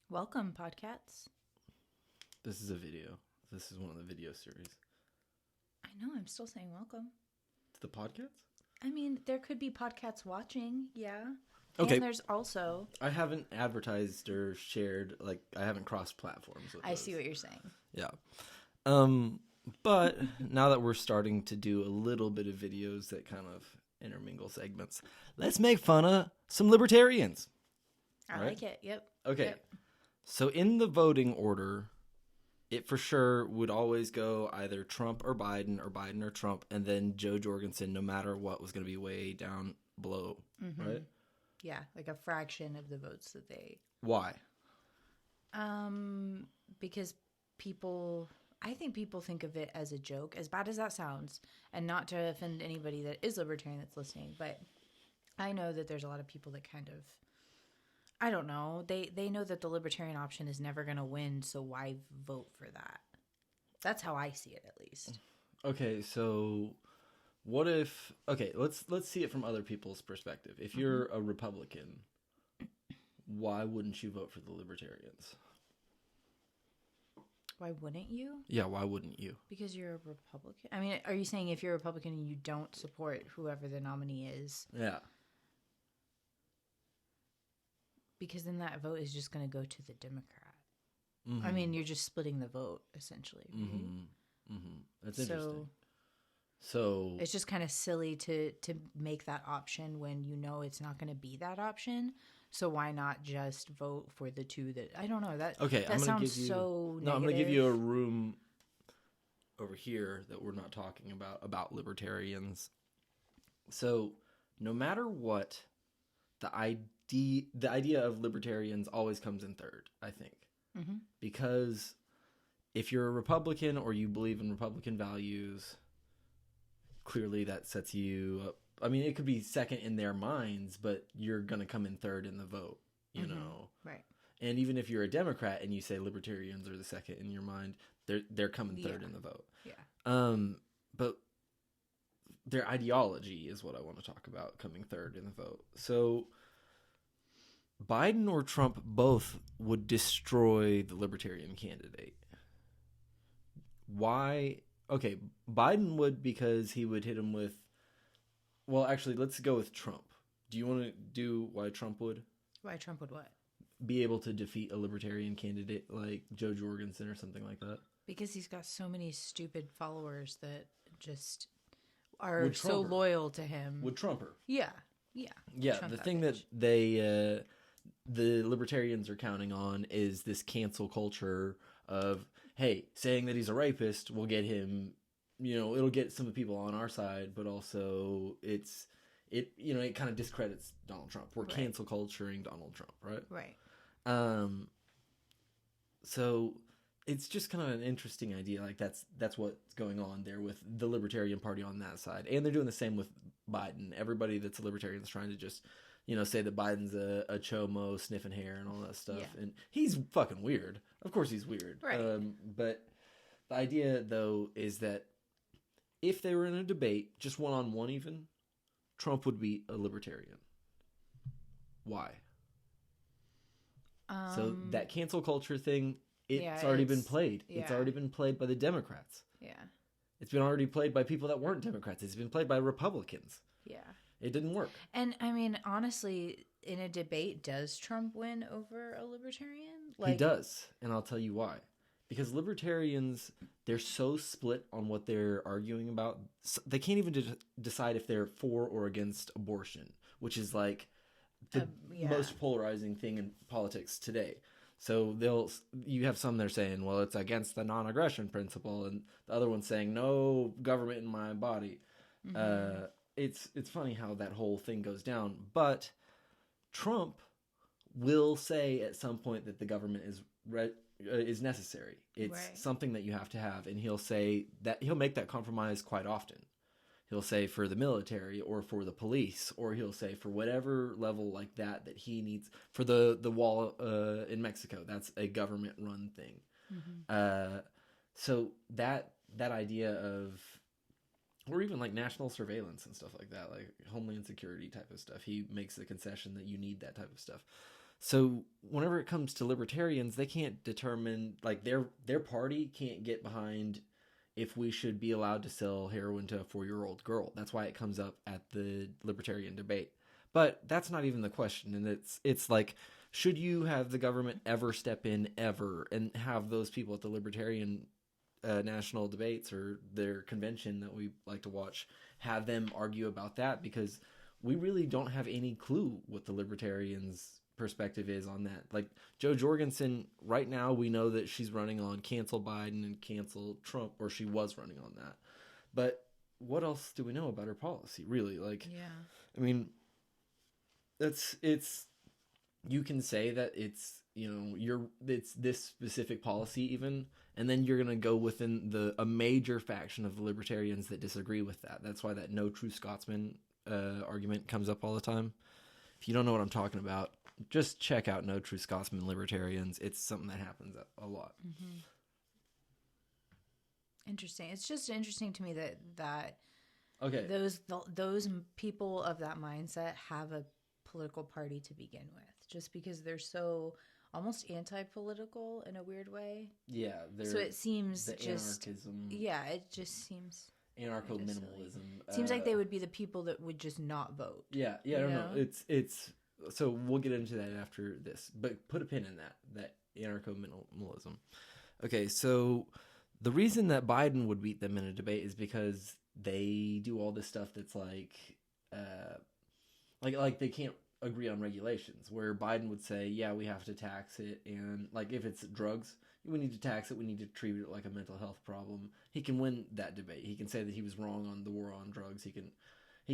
Welcome, Podcats. This is a video. This is one of the video series. I know, I'm still saying welcome. To the podcasts? I mean, there could be Podcats watching, yeah. Okay. And there's also... I haven't advertised or shared, I haven't crossed platforms with I those. see what you're saying. Yeah. But now that we're starting to do a little bit of videos that kind of intermingle segments, let's make fun of some libertarians. I Right? like it, yep. Okay. Yep. So in the voting order, it for sure would always go either Trump or Biden or Trump, and then Joe Jorgensen, no matter what, was going to be way down below, right? Yeah, like a fraction of the votes that they... Why? Because I think people think of it as a joke, as bad as that sounds, and not to offend anybody that is libertarian that's listening, but I know that there's a lot of people that kind of, I don't know, they know that the libertarian option is never going to win, so why vote for that? That's how I see it, at least. Okay, so what if... Okay, let's see it from other people's perspective. If you're a Republican, why wouldn't you vote for the Libertarians? Why wouldn't you? Yeah, why wouldn't you? Because you're a Republican? I mean, are you saying if you're a Republican and you don't support whoever the nominee is? Yeah. Because then that vote is just going to go to the Democrat. Mm-hmm. I mean, you're just splitting the vote, essentially. Right? That's interesting. So it's just kind of silly to make that option when you know it's not going to be that option. So why not just vote for the two that... I don't know. That sounds so negative. No, I'm going to give you a room over here that we're not talking about libertarians. So no matter what, the idea of libertarians always comes in third, I think. Mm-hmm. Because if you're a Republican or you believe in Republican values, clearly that sets you up. I mean, it could be second in their minds, but you're going to come in third in the vote, you know? Right. And even if you're a Democrat and you say libertarians are the second in your mind, they're coming third in the vote. Yeah. But their ideology is what I want to talk about, coming third in the vote. So Biden or Trump both would destroy the libertarian candidate. Why? Okay, Biden would because he would hit him with... Well, actually, let's go with Trump. Do you want to do why Trump would? Why Trump would what? Be able to defeat a libertarian candidate like Joe Jorgensen or something like that? Because he's got so many stupid followers that just are so loyal to him. Would Trumper? Yeah. Yeah, the thing that the libertarians are counting on is this cancel culture of, hey, saying that he's a rapist will get him, it'll get some of the people on our side, but also it kind of discredits Donald Trump. We're cancel culturing Donald Trump, right? Right. So it's just kind of an interesting idea. Like that's what's going on there with the Libertarian Party on that side. And they're doing the same with Biden. Everybody that's a libertarian is trying to just, say that Biden's a chomo, sniffing hair and all that stuff. Yeah. And he's fucking weird. Of course he's weird. Right. But the idea, though, is that if they were in a debate, just one-on-one even, Trump would be a libertarian. Why? So that cancel culture thing, it's already been played. Yeah. It's already been played by the Democrats. Yeah. It's been already played by people that weren't Democrats. It's been played by Republicans. Yeah. It didn't work. And, I mean, honestly, in a debate, does Trump win over a libertarian? He does, and I'll tell you why. Because libertarians, they're so split on what they're arguing about. They can't even decide if they're for or against abortion, which is like the most polarizing thing in politics today. So you have some that are saying, well, it's against the non-aggression principle, and the other one's saying, no government in my body. Mm-hmm. It's funny how that whole thing goes down. But Trump will say at some point that the government is necessary. It's something that you have to have, and he'll say that he'll make that compromise quite often. He'll say for the military or for the police, or he'll say for whatever level like that he needs. For the wall in Mexico, that's a government-run thing. Mm-hmm. So that idea of, or even like national surveillance and stuff like that, like Homeland Security type of stuff, he makes the concession that you need that type of stuff. So whenever it comes to libertarians, they can't determine, like, their party can't get behind if we should be allowed to sell heroin to a 4-year-old girl. That's why it comes up at the libertarian debate. But that's not even the question. And it's like, should you have the government ever step in ever and have those people at the libertarian national debates or their convention that we like to watch, have them argue about that? Because we really don't have any clue what the libertarians' perspective is on that. Like, Jo Jorgensen, right now we know that she's running on cancel Biden and cancel Trump, or she was running on that. But what else do we know about her policy, really? Like, Yeah. I mean, it's you can say that it's, you know, it's this specific policy even, and then you're going to go within a major faction of the libertarians that disagree with that. That's why that no true Scotsman argument comes up all the time. If you don't know what I'm talking about, just check out No True Scotsman Libertarians. It's something that happens a lot. Mm-hmm. Interesting. It's just interesting to me that Okay, those people of that mindset have a political party to begin with, just because they're so almost anti-political in a weird way. yeah, So it seems the just anarchism. Yeah, it just seems Anarcho-minimalism. seems like they would be the people that would just not vote. Yeah, I don't know. It's so we'll get into that after this, but put a pin in that anarcho-minimalism. Okay, so the reason that Biden would beat them in a debate is because they do all this stuff that's like they can't agree on regulations, where Biden would say, yeah, we have to tax it, and like if it's drugs, we need to tax it, we need to treat it like a mental health problem. He can win that debate. He can say that he was wrong on the war on drugs. He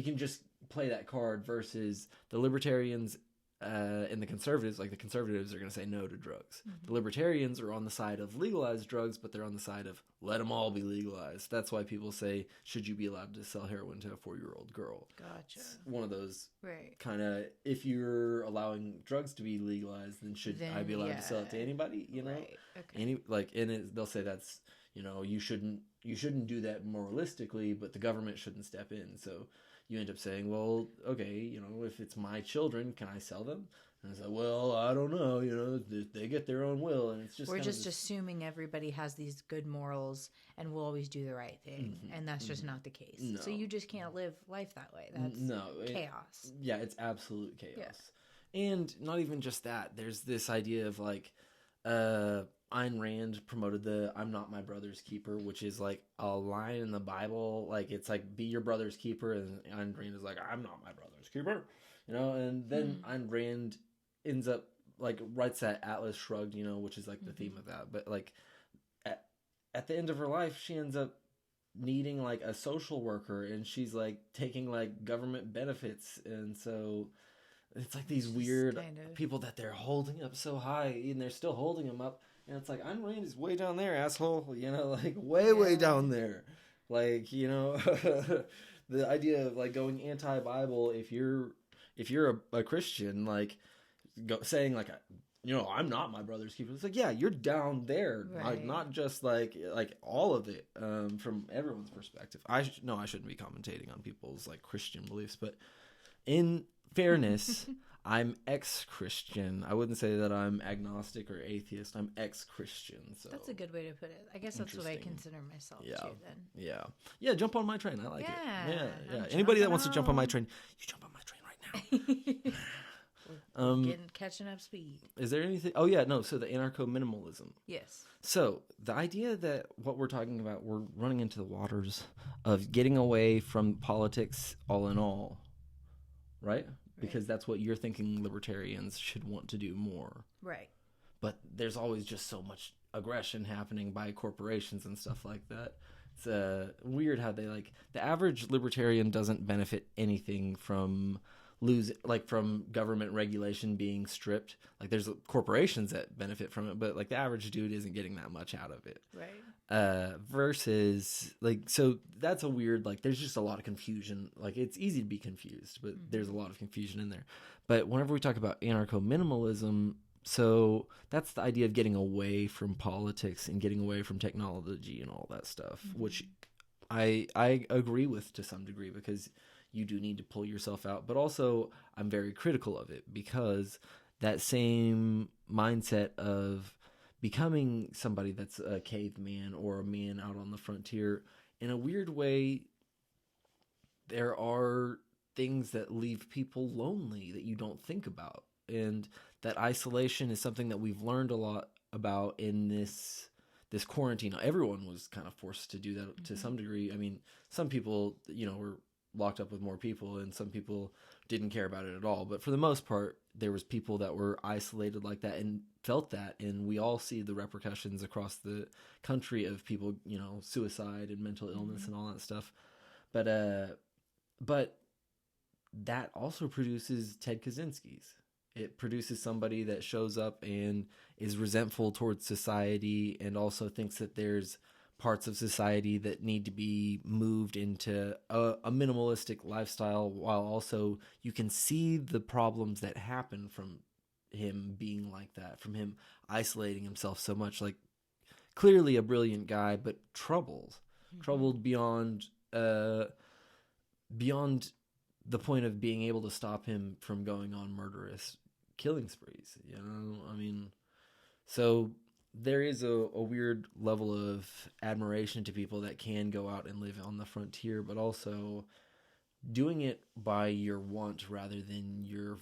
can just play that card, versus the libertarians and the conservatives. Like, the conservatives are going to say no to drugs. Mm-hmm. The libertarians are on the side of legalized drugs, but they're on the side of let them all be legalized. That's why people say, should you be allowed to sell heroin to a 4-year-old girl? Gotcha. It's one of those right. kind of, if you're allowing drugs to be legalized, then should I be allowed to sell it to anybody? You know, right. Okay. They'll say that's, you know, you shouldn't do that moralistically, but the government shouldn't step in. So you end up saying, well, okay, you know, if it's my children, can I sell them? And it's like, well, I don't know, you know, they get their own will, and it's just we're just assuming everybody has these good morals and will always do the right thing, and that's just not the case. No. So you just can't live life that way. That's chaos. Yeah, it's absolute chaos. Yeah. And not even just that. There's this idea of like, Ayn Rand promoted the "I'm not my brother's keeper," which is like a line in the Bible. Like, it's like, be your brother's keeper, and Ayn Rand is like, I'm not my brother's keeper, you know. And then Ayn Rand ends up like writes that Atlas Shrugged, you know, which is like the theme of that. But like at the end of her life, she ends up needing like a social worker, and she's like taking like government benefits, and so it's like these weird people that they're holding up so high, and they're still holding them up. And it's like, Ayn Rand is way down there, asshole. You know, like way down there. Like, you know, the idea of like going anti-Bible, if you're a Christian, like saying like, you know, I'm not my brother's keeper. It's like, yeah, you're down there, right. Like not just like all of it from everyone's perspective. I shouldn't be commentating on people's like Christian beliefs, but in fairness. I'm ex-Christian. I wouldn't say that I'm agnostic or atheist. I'm ex-Christian. So that's a good way to put it. I guess that's what I consider myself too. Then. Yeah. Jump on my train. I like it. Yeah. Anybody that wants to jump on my train, you jump on my train right now. Catching up speed. Is there anything? Oh yeah, no. So the anarcho-minimalism. Yes. So the idea that what we're talking about, we're running into the waters of getting away from politics, all in all, right? Because that's what you're thinking libertarians should want to do more. Right. But there's always just so much aggression happening by corporations and stuff like that. It's weird how they like, the average libertarian doesn't benefit anything from from government regulation being stripped. Like, there's corporations that benefit from it, but like the average dude isn't getting that much out of it. Right. Versus like, so that's a weird, like, there's just a lot of confusion. Like, it's easy to be confused, but there's a lot of confusion in there. But whenever we talk about anarcho-minimalism, so that's the idea of getting away from politics and getting away from technology and all that stuff, which I agree with to some degree, because you do need to pull yourself out. But also, I'm very critical of it, because that same mindset of becoming somebody that's a caveman or a man out on the frontier. In a weird way, there are things that leave people lonely that you don't think about. And that isolation is something that we've learned a lot about in this quarantine. Everyone was kind of forced to do that to some degree. I mean, some people, were locked up with more people, and some people didn't care about it at all. But for the most part, there was people that were isolated like that and felt that. And we all see the repercussions across the country of people, suicide and mental illness and all that stuff. But that also produces Ted Kaczynski's. It produces somebody that shows up and is resentful towards society, and also thinks that there's parts of society that need to be moved into a minimalistic lifestyle, while also you can see the problems that happen from him being like that, from him isolating himself so much. Like, clearly a brilliant guy, but troubled beyond the point of being able to stop him from going on murderous killing sprees. I mean, so there is a weird level of admiration to people that can go out and live on the frontier, but also doing it by your want rather than your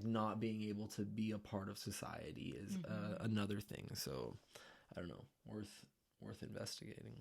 not being able to be a part of society is another thing. So I don't know, worth investigating.